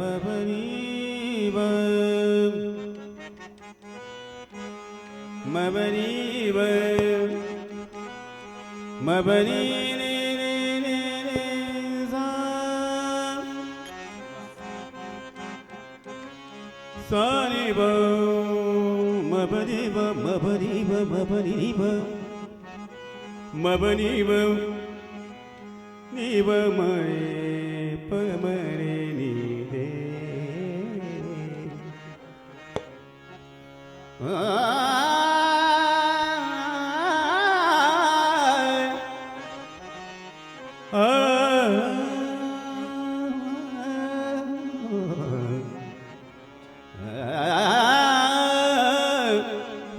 मबनी ब मबनी ब मबनी रे रे रे रे सा सानी ब मबनी ब मबनी ब मबनी ब मबनी ब नी ब मरे प मरे नी दे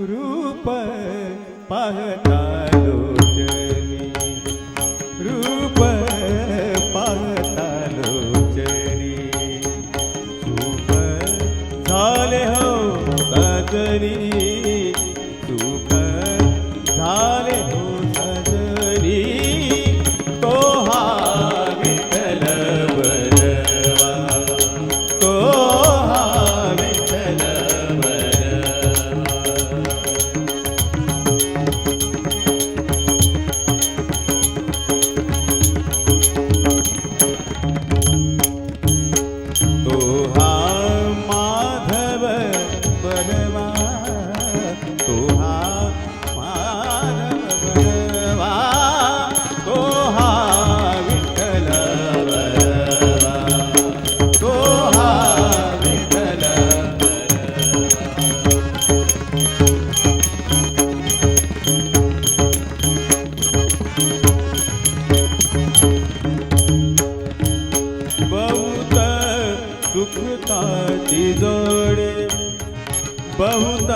रूप पाहता लोचनी रूप पाहता लोचनी चूप झाले हो सजनी चूप झाले हो सजनी तो हा विठ्ठल बरवा तो हा विठ्ठल सुकृताची जोडे बहुत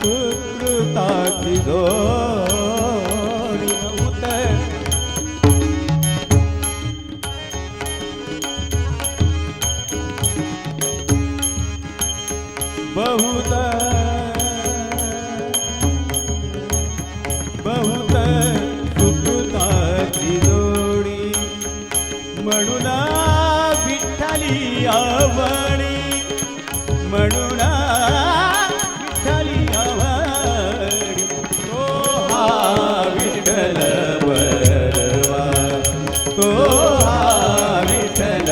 सुकृताची जोडी बहुत बहुत सुकृताची जोडी म्हणून विठ्ठली आवडी म्हणून विठ्ठली आवडी तो हा विठ्ठल बरवा तो हा विठ्ठल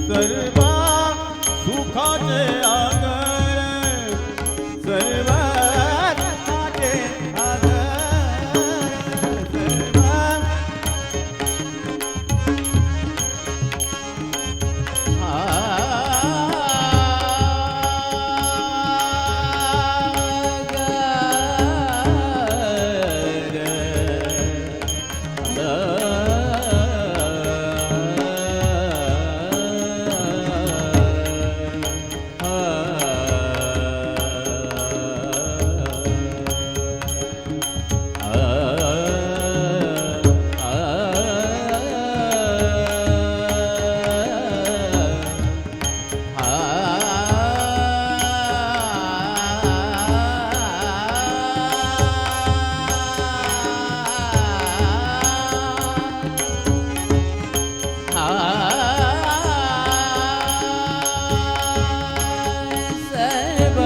सर्व सुखाचे आगर सर्व सुखाचे आगर सर्व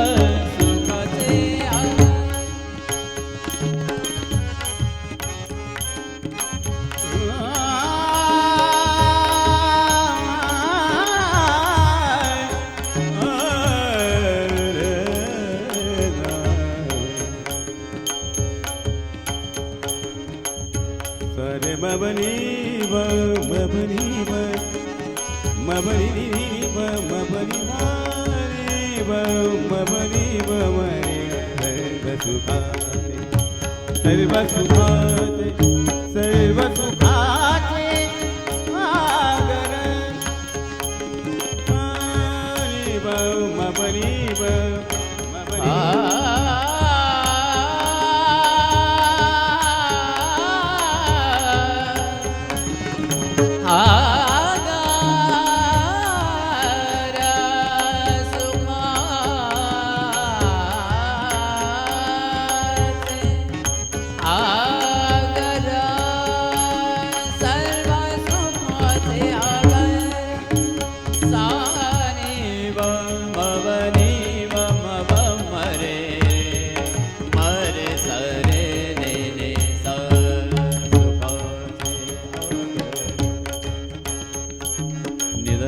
सरे मबनी ब मबनी ब मबनी ब मबनी ब मबनी ब मरे सर्व सुखाचे सर्व सुखाचे सर्व सुखाचे आगर मबनी ब मबनी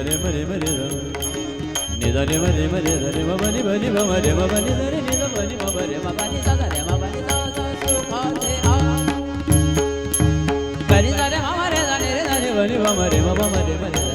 रे म रे म रे ध नि ध रे म रे म रे ध रे म ब नि ब नि ब म रे म ब नि ध रे नि ध ब नि म ब रे म ब नि ध ध रे म ब नि ध ध सुखाचे आ ग रि ध रे म म रे ध नि रे ध नि ब नि ब म रे म ब म रे म रे ध